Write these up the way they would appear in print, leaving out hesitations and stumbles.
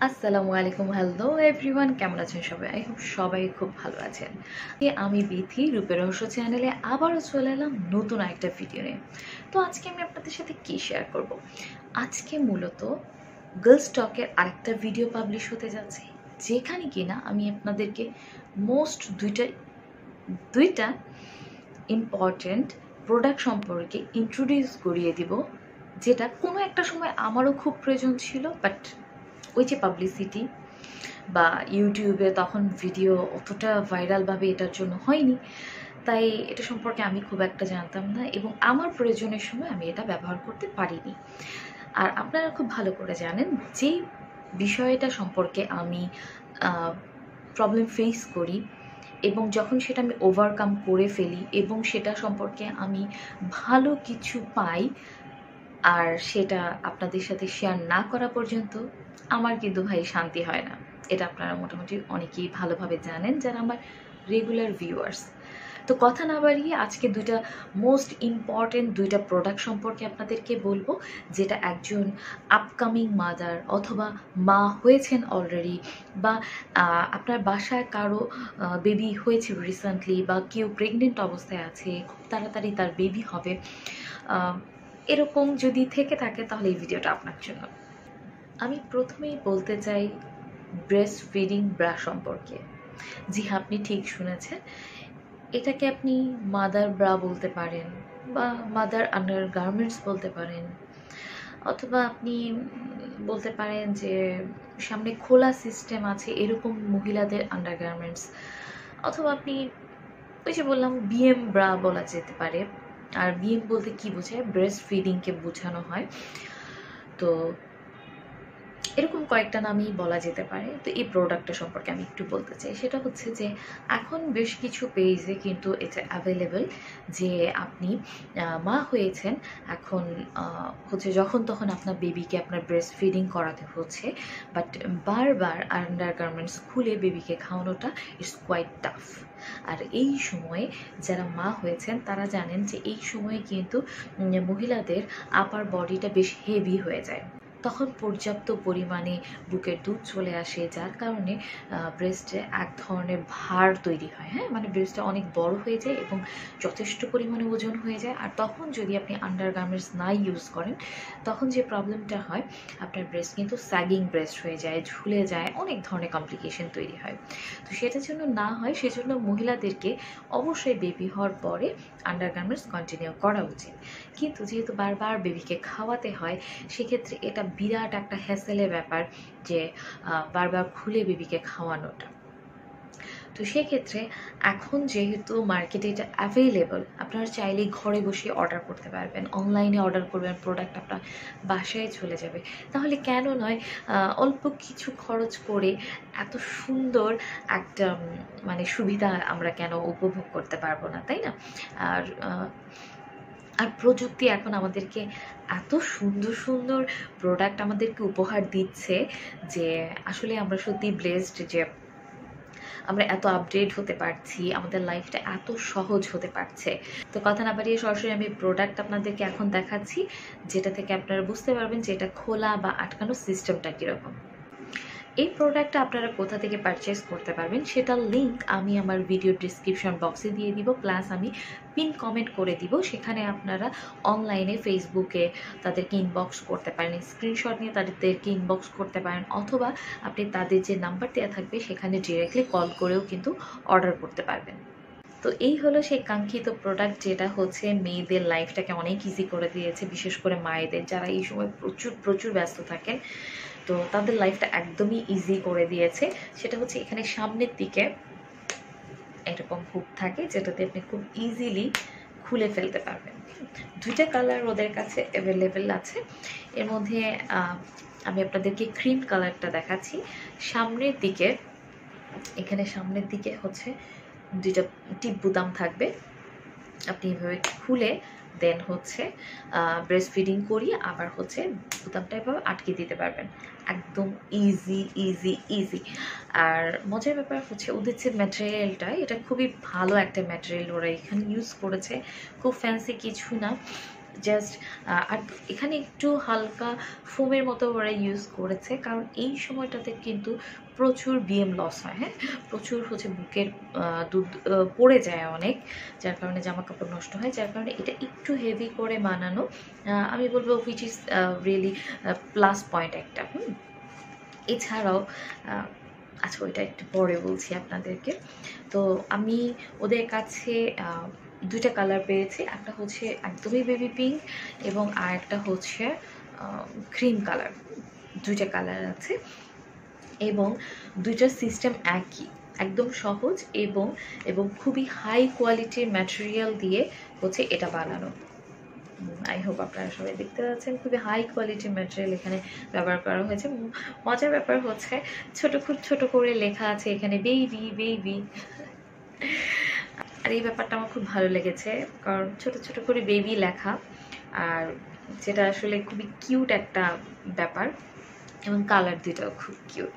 আসসালামু আলাইকুম, hello everyone, কেমন আছেন সবাই? আই হোপ সবাই খুব ভালো আছেন। আমি বিথি রূপের রহস্য চ্যানেলে আবারও চলে এলাম নতুন একটা ভিডিও নিয়ে। তো আজকে আমি আপনাদের সাথে কি শেয়ার করব? আজকে মূলত গার্লস টকের আরেকটা ভিডিও পাবলিশ হতে যাচ্ছে, যেখানে কিনা আমি আপনাদেরকে মোস্ট দুইটা ইম্পর্টেন্ট প্রোডাক্ট সম্পর্কে ইন্ট্রোডিউস করিয়ে দিব, যেটা কোনো একটা সময় আমারও খুব প্রয়োজন ছিল, বাট ওই যে পাবলিসিটি বা ইউটিউবে তখন ভিডিও অতটা ভাইরালভাবে এটার জন্য হয়নি, তাই এটা সম্পর্কে আমি খুব একটা জানতাম না এবং আমার প্রয়োজনের সময় আমি এটা ব্যবহার করতে পারিনি। আর আপনারা খুব ভালো করে জানেন যে বিষয়টা সম্পর্কে আমি প্রবলেম ফেস করি এবং যখন সেটা আমি ওভারকাম করে ফেলি এবং সেটা সম্পর্কে আমি ভালো কিছু পাই, আর সেটা আপনাদের সাথে শেয়ার না করা পর্যন্ত আমার কিন্তু ভাই শান্তি হয় না। এটা আপনারা মোটামুটি অনেকেই ভালোভাবে জানেন যারা আমার রেগুলার ভিউয়ার্স। তো কথা না বাড়িয়ে আজকে মোস্ট ইম্পর্টেন্ট দুইটা প্রোডাক্ট সম্পর্কে আপনাদেরকে বলবো, যেটা একজন আপকামিং মাদার অথবা মা হয়েছেন অলরেডি, বা আপনার বাসায় কারো বেবি হয়েছে রিসেন্টলি, বা কেউ প্রেগনেন্ট অবস্থায় আছে, খুব তাড়াতাড়ি তার বেবি হবে, এরকম যদি থেকে থাকে তাহলে এই ভিডিওটা আপনার জন্য। আমি প্রথমেই বলতে চাই ব্রেস্ট ফিডিং ব্রা সম্পর্কে। জি হ্যাঁ, আপনি ঠিক শুনেছেন, এটাকে আপনি মাদার ব্রা বলতে পারেন বা মাদার আন্ডার গার্মেন্টস বলতে পারেন, অথবা আপনি বলতে পারেন যে সামনে খোলা সিস্টেম আছে এরকম মহিলাদের আন্ডার গার্মেন্টস, অথবা আপনি ওই যে বললাম বিএম ব্রা বলা যেতে পারে। আর বিএম বলতে কি বোঝায়? ব্রেস্ট ফিডিংকে বোঝানো হয়। তো এরকম কয়েকটা নামই বলা যেতে পারে। তো এই প্রোডাক্টটা সম্পর্কে আমি একটু বলতে চাই, সেটা হচ্ছে যে এখন বেশ কিছু পেজে কিন্তু এটা অ্যাভেলেবল যে আপনি মা হয়েছেন, এখন হচ্ছে যখন তখন আপনার বেবিকে আপনার ব্রেস্ট ফিডিং করাতে হচ্ছে, বাট বারবার আন্ডার গার্মেন্টস খুলে বেবিকে খাওয়ানোটা ইটস কোয়াইট টাফ। আর এই সময়ে যারা মা হয়েছেন তারা জানেন যে এই সময়ে কিন্তু মহিলাদের আপার বডিটা বেশ হেভি হয়ে যায়, তখন পর্যাপ্ত পরিমাণে বুকের দুধ চলে আসে, যার কারণে ব্রেস্টে এক ধরনের ভার তৈরি হয়। হ্যাঁ, মানে ব্রেস্টটা অনেক বড় হয়ে যায় এবং যথেষ্ট পরিমাণে ওজন হয়ে যায়। আর তখন যদি আপনি আন্ডার গার্মেন্টস না ইউজ করেন, তখন যে প্রবলেমটা হয়, আপনার ব্রেস্ট কিন্তু স্যাগিং ব্রেস্ট হয়ে যায়, ঝুলে যায়, অনেক ধরনের কমপ্লিকেশন তৈরি হয়। তো সেটার জন্য না হয়, সেজন্য মহিলাদেরকে অবশ্যই বেবি হওয়ার পরে আন্ডার গার্মেন্টস কন্টিনিউ করা উচিত। কিন্তু যেহেতু বারবার বেবিকে খাওয়াতে হয়, সেক্ষেত্রে এটা বিরাট একটা হ্যাসেলের ব্যাপার যে বারবার খুলে বেবিকে খাওয়ানোটা। তো সেক্ষেত্রে এখন যেহেতু মার্কেটে এটা অ্যাভেলেবল, আপনারা চাইলেই ঘরে বসে অর্ডার করতে পারবেন, অনলাইনে অর্ডার করবেন, প্রোডাক্ট আপনার বাসায় চলে যাবে। তাহলে কেন নয় অল্প কিছু খরচ করে এত সুন্দর একটা মানে সুবিধা আমরা কেন উপভোগ করতে পারবো না, তাই না? আর প্রযুক্তি এখন আমাদেরকে এত সুন্দর সুন্দর প্রোডাক্ট আমাদেরকে উপহার দিচ্ছে যে আসলে আমরা সত্যি ব্লেসড যে আমরা এত আপডেট হতে পারছি, আমাদের লাইফটা এত সহজ হতে পারছে। তো কথা না বাড়িয়ে সরাসরি আমি প্রোডাক্ট আপনাদেরকে এখন দেখাচ্ছি, যেটা থেকে আপনারা বুঝতে পারবেন যে এটা খোলা বা আটকানোর সিস্টেমটা কীরকম। এই প্রোডাক্টটা আপনারা কোথা থেকে পারচেস করতে পারবেন সেটার লিঙ্ক আমি আমার ভিডিও ডিসক্রিপশন বক্সে দিয়ে দিব, প্লাস আমি পিন কমেন্ট করে দিব। সেখানে আপনারা অনলাইনে ফেসবুকে তাদেরকে ইনবক্স করতে পারেন, স্ক্রিনশট নিয়ে তাদেরকে ইনবক্স করতে পারেন, অথবা আপনি তাদের যে নাম্বার দেওয়া থাকবে সেখানে ডিরেক্টলি কল করেও কিন্তু অর্ডার করতে পারবেন। তো এই হলো সেই কাঙ্ক্ষিত প্রোডাক্ট, যেটা হচ্ছে মেয়েদের লাইফটাকে অনেক ইজি করে দিয়েছে, বিশেষ করে মায়েদের যারা এই সময় প্রচুর প্রচুর ব্যস্ত থাকেন, তো তাদের লাইফটা একদমই ইজি করে দিয়েছে। সেটা হচ্ছে এখানে সামনের দিকে এরকম হুক থাকে, যেটাতে আপনি খুব ইজিলি খুলে ফেলতে পারবেন। দুইটা কালার ওদের কাছে অ্যাভেলেবেল আছে। এর মধ্যে আমি আপনাদেরকে ক্রিম কালারটা দেখাচ্ছি। সামনের দিকে, এখানে সামনের দিকে হচ্ছে দুইটা টিপ বুতাম থাকবে, আপনি এভাবে খুলে দেন হচ্ছে ব্রেস্ট ফিডিং করিয়ে আবার হচ্ছে বুতামটা এভাবে আটকে দিতে পারবেন। একদম ইজি ইজি ইজি। আর মজার ব্যাপার হচ্ছে ওদের যে ম্যাটেরিয়ালটা, এটা খুবই ভালো একটা ম্যাটেরিয়াল ওরা এখানে ইউজ করেছে, খুব ফ্যান্সি কিছু না। জাস্ট আর এখানে একটু হালকা ফোমের মতো ওরা ইউজ করেছে, কারণ এই সময়টাতে কিন্তু প্রচুর বিএম লস হয়, হ্যাঁ, প্রচুর হচ্ছে বুকের দুধ পড়ে যায় অনেক, যার কারণে জামা কাপড় নষ্ট হয়, যার কারণে এটা একটু হেভি করে বানানো আমি বলবো which is really plus point একটা। এছাড়াও আচ্ছা ওইটা একটু পরে বলছি আপনাদেরকে। তো আমি ওদের কাছে দুইটা কালার পেয়েছি, একটা হচ্ছে একদমই বেবি পিঙ্ক এবং আর একটা হচ্ছে ক্রিম কালার, দুইটা কালার আছে এবং দুইটার সিস্টেম একই, একদম সহজ এবং এবং খুবই হাই কোয়ালিটির ম্যাটেরিয়াল দিয়ে হচ্ছে এটা বানানো। আই হোপ আপনারা সবাই দেখতে পাচ্ছেন খুবই হাই কোয়ালিটির ম্যাটেরিয়াল এখানে ব্যবহার করা হয়েছে। মজার ব্যাপার হচ্ছে খুব ছোট করে লেখা আছে এখানে বেবি বেবি, আর এই ব্যাপারটা আমার খুব ভালো লেগেছে, কারণ ছোট ছোট করে বেবি লেখা, আর যেটা আসলে খুবই কিউট একটা ব্যাপার, এবং কালার দুটাও খুব কিউট।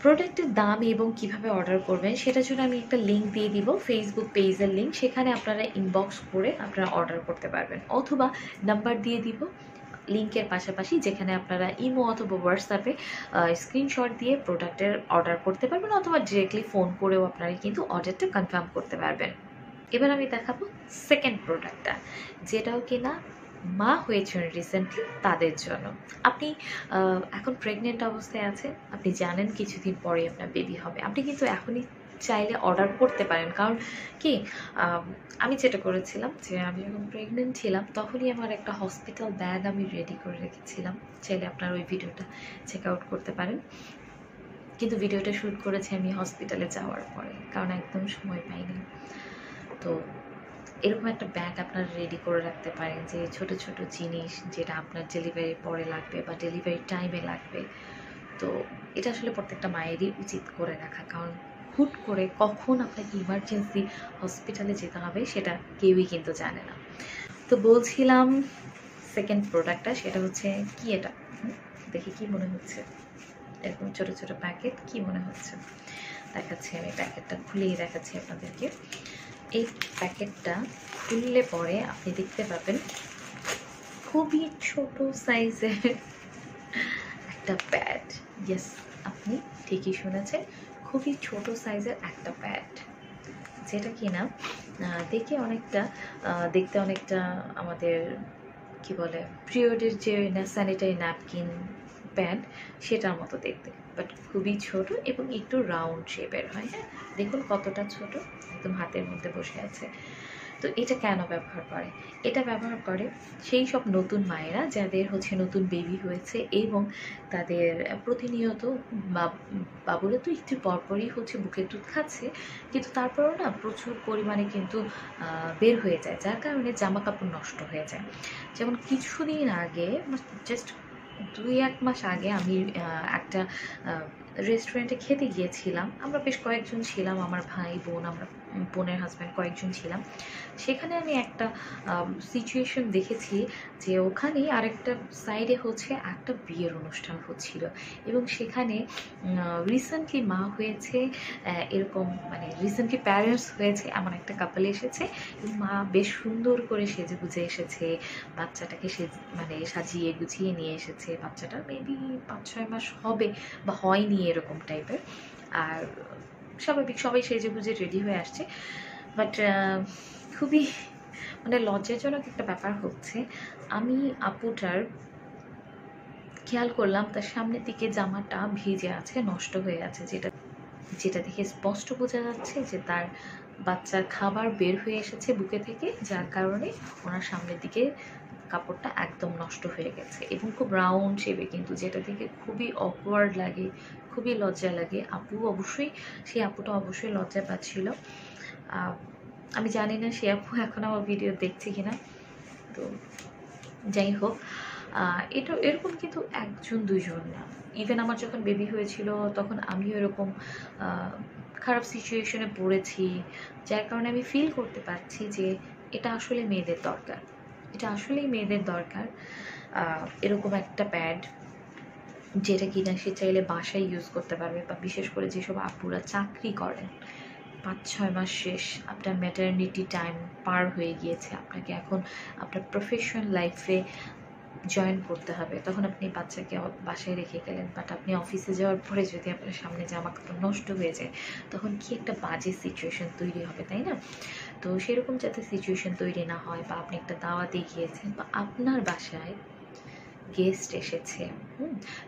প্রোডাক্টের দাম এবং কিভাবে অর্ডার করবেন সেটার জন্য আমি একটা লিঙ্ক দিয়ে দিব, ফেসবুক পেজের লিঙ্ক, সেখানে আপনারা ইনবক্স করে আপনারা অর্ডার করতে পারবেন, অথবা নাম্বার দিয়ে দিব লিঙ্কের পাশাপাশি, যেখানে আপনারা ইমো অথবা হোয়াটসঅ্যাপে স্ক্রিনশট দিয়ে প্রোডাক্টের অর্ডার করতে পারবেন, অথবা ডিরেক্টলি ফোন করেও আপনারা কিন্তু অর্ডারটা কনফার্ম করতে পারবেন। এবার আমি দেখাবো সেকেন্ড প্রোডাক্টটা, যেটাও কিনা মা হয়েছেন রিসেন্টলি তাদের জন্য। আপনি এখন প্রেগনেন্ট অবস্থায় আছেন, আপনি জানেন কিছুদিন পরে আপনার বেবি হবে, আপনি কিন্তু এখনই চাইলে অর্ডার করতে পারেন। কারণ কি, আমি যেটা করেছিলাম যে আমি যখন প্রেগনেন্ট ছিলাম তখনই আমার একটা হসপিটাল ব্যাগ আমি রেডি করে রেখেছিলাম, চাইলে আপনার ওই ভিডিওটা চেক আউট করতে পারেন। কিন্তু ভিডিওটা শ্যুট করেছি আমি হসপিটালে যাওয়ার পরে, কারণ একদম সময় পাইনি। তো এরকম একটা ব্যাগ আপনারা রেডি করে রাখতে পারেন, যে ছোট ছোট জিনিস যেটা আপনার ডেলিভারির পরে লাগবে বা ডেলিভারির টাইমে লাগবে। তো এটা আসলে প্রত্যেকটা মায়েরই উচিত করে রাখা, কারণ হুট করে কখন আপনাকে ইমার্জেন্সি হসপিটালে যেতে হবে সেটা কেউই কিন্তু জানে না। তো বলছিলাম সেকেন্ড প্রোডাক্টটা, সেটা হচ্ছে কি, এটা দেখে কি মনে হচ্ছে, এরকম ছোট ছোট প্যাকেট, কি মনে হচ্ছে দেখাচ্ছি, আমি প্যাকেটটা খুলেই দেখাচ্ছি আপনাদেরকে। এই প্যাকেটটা খুললে পরে আপনি দেখতে পাবেন খুবই ছোট সাইজের একটা প্যাড। ইয়েস, আপনি ঠিকই শুনেছেন, খুবই ছোট সাইজের একটা প্যাড, যেটা কিনা দেখতে অনেকটা আমাদের কি বলে পিরিয়ডের যে স্যানিটারি ন্যাপকিন প্যাড সেটার মতো দেখতে, বাট খুবই ছোট এবং একটু রাউন্ড শেপের হয়। হ্যাঁ, দেখুন কতটা ছোট, একদম হাতের মধ্যে বসে আছে। তো এটা কেন ব্যবহার করে, এটা ব্যবহার করে সেই সব নতুন মায়েরা যাদের হচ্ছে নতুন বেবি হয়েছে এবং তাদের প্রতিনিয়ত বাবুরা তো একটু পরপরই হচ্ছে বুকের দুধ খাচ্ছে, কিন্তু তারপরেও না প্রচুর পরিমাণে কিন্তু বের হয়ে যায়, যার কারণে জামা কাপড় নষ্ট হয়ে যায়। যেমন কিছুদিন আগে, জাস্ট 2-1 মাস আগে আমি একটা রেস্টুরেন্টে খেতে গিয়েছিলাম, আমরা বেশ কয়েকজন ছিলাম, আমার ভাই বোন, আমরা বোনের হাজব্যান্ড কয়েকজন ছিলাম। সেখানে আমি একটা সিচুয়েশন দেখেছি যে ওখানে আরেকটা সাইডে হচ্ছে একটা বিয়ের অনুষ্ঠান হচ্ছিল, এবং সেখানে রিসেন্টলি মা হয়েছে এরকম, মানে রিসেন্টলি প্যারেন্টস হয়েছে এমন একটা কাপল এসেছে, এবং মা বেশ সুন্দর করে সেজে গুজে এসেছে, বাচ্চাটাকে মানে সাজিয়ে গুছিয়ে নিয়ে এসেছে, বাচ্চাটা মেবি 5-6 মাস হবে বা হয়নি এরকম টাইপের, আর স্বাভাবিক সবাই সেজে গুজে রেডি হয়ে আসছে। বাট খুবই মানে লজ্জাজনক একটা ব্যাপার হচ্ছে, আমি আপুটার খেয়াল করলাম তার সামনের দিকে জামাটা ভিজে আছে, নষ্ট হয়ে আছে, যেটা দেখে স্পষ্ট বোঝা যাচ্ছে যে তার বাচ্চার খাবার বের হয়ে এসেছে বুকে থেকে, যার কারণে ওনার সামনের দিকে কাপড়টা একদম নষ্ট হয়ে গেছে এবং খুব রাউন্ড শেপে, কিন্তু যেটা দেখে খুবই অকওয়ার্ড লাগে, খুবই লজ্জা লাগে। সেই আপুটা অবশ্যই লজ্জা পাচ্ছিল। আমি জানি না সে আপু এখন আমার ভিডিও দেখছে কিনা, তো যাই হোক, এটা এরকম কিন্তু 1-2 না, ইভেন আমার যখন বেবি হয়েছিল তখন আমিও এরকম খারাপ সিচুয়েশনে পড়েছি, যার কারণে আমি ফিল করতে পারছি যে এটা আসলে মেয়েদের দরকার, এটা আসলেই মেয়েদের দরকার এরকম একটা প্যাড, যেটা কিনা সে চাইলে বাসায় ইউজ করতে পারবে, বা বিশেষ করে যেসব আপুরা চাকরি করেন 5-6 মাস শেষ, আপনার ম্যাটারনিটি টাইম পার হয়ে গিয়েছে, আপনাকে এখন আপনার প্রফেশনাল লাইফে জয়েন করতে হবে, তখন আপনি বাচ্চাকে বাসায় রেখে গেলেন, বাট আপনি অফিসে যাওয়ার পরে যদি আপনার সামনে জামা কাপড় নষ্ট হয়ে যায়, তখন কি একটা বাজে সিচুয়েশন তৈরি হবে, তাই না? তো সেরকম যাতে সিচুয়েশন তৈরি না হয়, বা আপনি একটা দাওয়াতে গিয়েছেন বা আপনার বাসায় গেস্ট এসেছে,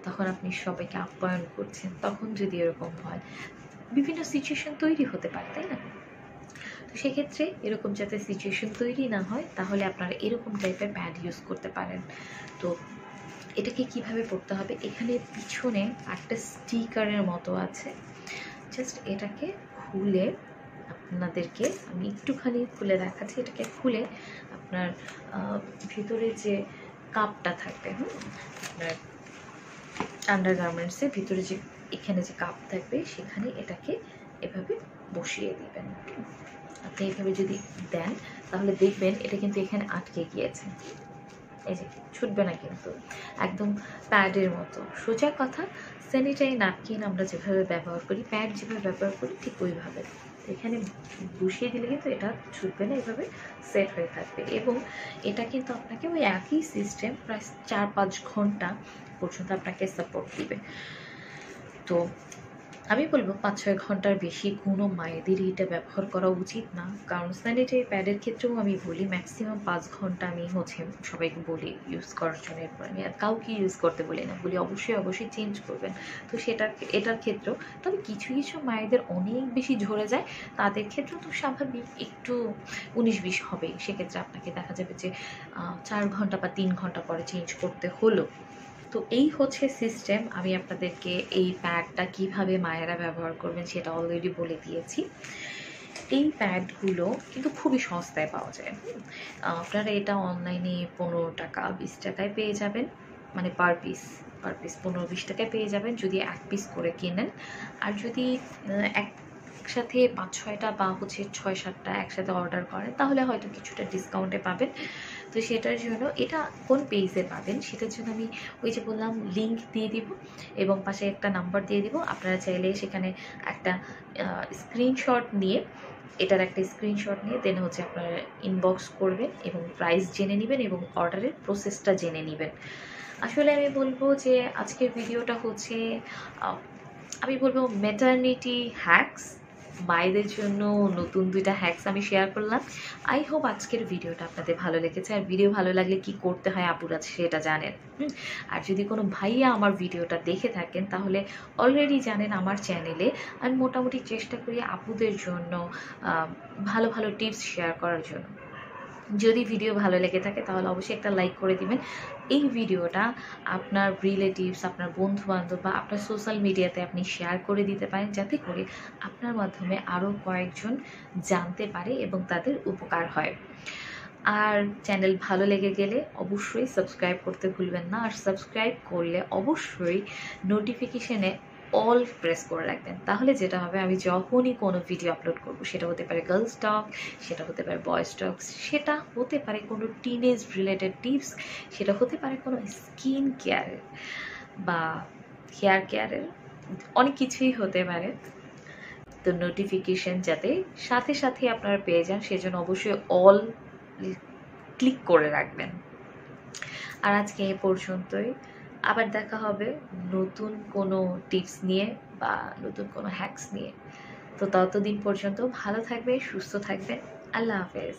তখন আপনি সবাইকে আপ্যায়ন করছেন, তখন যদি এরকম হয়, বিভিন্ন সিচুয়েশন তৈরি হতে পারে, তাই না? তো সেক্ষেত্রে এরকম যাতে সিচুয়েশন তৈরি না হয়, তাহলে আপনারা এরকম টাইপের প্যাড ইউজ করতে পারেন। তো এটাকে কিভাবে পড়তে হবে, এখানে পিছনে একটা স্টিকারের মতো আছে, জাস্ট এটাকে খুলে আপনাদেরকে আমি একটুখানি খুলে দেখাচ্ছি। এটাকে খুলে আপনার ভিতরে যে কাপটা থাকবে, আপনার আন্ডারগার্মেন্টসের ভিতরে যে এখানে যে কাপ থাকবে, সেখানে এটাকে এভাবে বসিয়ে দিবেন। আপনি এইভাবে যদি দেন, তাহলে দেখবেন এটা কিন্তু এখানে আটকে গিয়েছে, এই যে ছুটবে না, কিন্তু একদম প্যাডের মতো সোজা কথা। স্যানিটারি ন্যাপকিন আমরা যেভাবে ব্যবহার করি, প্যাড যেভাবে ব্যবহার করি, ঠিক ওইভাবে এখানে বসিয়ে দিলে কিন্তু এটা ছুটবে না, এভাবে সেট হয়ে থাকবে। এবং এটা কিন্তু আপনাকে ওই একই সিস্টেম প্রায় 4-5 ঘন্টা পর্যন্ত আপনাকে সাপোর্ট দিবে। তো আমি বলবো 5-6 ঘন্টার বেশি কোনো মায়েদেরই এটা ব্যবহার করা উচিত না, কারণ স্যানিটারি প্যাডের ক্ষেত্রেও আমি বলি ম্যাক্সিমাম 5 ঘন্টা আমি সবাইকে বলি ইউজ করার জন্য। এরপর আমি আর কাউকে ইউজ করতে বলি না, বলি অবশ্যই চেঞ্জ করবেন। তো এটার ক্ষেত্রেও, তবে কিছু কিছু মায়েদের অনেক বেশি ঝরে যায়, তাদের ক্ষেত্রেও তো স্বাভাবিক একটু 19-20 হবেই। সেক্ষেত্রে আপনাকে দেখা যাবে যে 4 ঘন্টা বা 3 ঘন্টা পরে চেঞ্জ করতে হলো। তো এই হচ্ছে সিস্টেম। আমি আপনাদেরকে এই প্যাডটা কিভাবে মায়েরা ব্যবহার করবেন সেটা অলরেডি বলে দিয়েছি। এই প্যাডগুলো কিন্তু খুবই সস্তায় পাওয়া যায়। আপনারা এটা অনলাইনে 15 টাকা 20 টাকায় পেয়ে যাবেন, মানে পার পিস 15-20 টাকায় পেয়ে যাবেন যদি 1 পিস করে কেনেন। আর যদি একসাথে 5-6টা বা 6-7টা একসাথে অর্ডার করেন, তাহলে হয়তো কিছুটা ডিসকাউন্টে পাবেন। তো সেটার জন্য এটা কোন পেজে পাবেন সেটার জন্য আমি ওই যে বললাম লিঙ্ক দিয়ে দিব, এবং পাশে একটা নাম্বার দিয়ে দিব। আপনারা চাইলে সেখানে একটা স্ক্রিনশট নিয়ে, এটার একটা স্ক্রিনশট নিয়ে দেন আপনারা ইনবক্স করবেন এবং প্রাইস জেনে নেবেন এবং অর্ডারের প্রসেসটা জেনে নেবেন। আসলে আমি বলবো যে আজকের ভিডিওটা আমি বলবো ম্যাটারনিটি হ্যাকস, মায়েদের জন্য নতুন 2টা হ্যাকস আমি শেয়ার করলাম। আই হোপ আজকের ভিডিওটা আপনাদের ভালো লেগেছে। আর ভিডিও ভালো লাগলে কি করতে হয় আপুরা সেটা জানেন। আর যদি কোনো ভাইয়া আমার ভিডিওটা দেখে থাকেন, তাহলে অলরেডি জানেন আমার চ্যানেলে আমি মোটামুটি চেষ্টা করি আপুদের জন্য ভালো ভালো টিপস শেয়ার করার জন্য। যদি ভিডিও ভালো লেগে থাকে তাহলে অবশ্যই একটা লাইক করে দিবেন। এই ভিডিওটা আপনার রিলেটিভস, আপনার বন্ধু বান্ধব বা আপনার সোশ্যাল মিডিয়াতে আপনি শেয়ার করে দিতে পারেন, যাতে করে আপনার মাধ্যমে আরও কয়েকজন জানতে পারে এবং তাদের উপকার হয়। আর চ্যানেল ভালো লেগে গেলে অবশ্যই সাবস্ক্রাইব করতে ভুলবেন না। আর সাবস্ক্রাইব করলে অবশ্যই নোটিফিকেশনে অল প্রেস করে রাখবেন, তাহলে যেটা হবে আমি যখনই কোনো ভিডিও আপলোড করব, সেটা হতে পারে গার্লস টক, সেটা হতে পারে বয়েজ টক, সেটা হতে পারে কোনো টিনেজ রিলেটেড টিপস, সেটা হতে পারে কোনো স্কিন কেয়ারের বা হেয়ার কেয়ারের, অনেক কিছুই হতে পারে। তো নোটিফিকেশন যাতে সাথে সাথে আপনারা পেয়ে যান, সেজন্য অবশ্যই অল ক্লিক করে রাখবেন। আর আজকে এই পর্যন্তই, আবার দেখা হবে নতুন কোনো টিপস নিয়ে বা নতুন কোনো হ্যাকস নিয়ে। তো ততদিন পর্যন্ত ভালো থাকবে, সুস্থ থাকবে। আল্লাহ হাফেজ।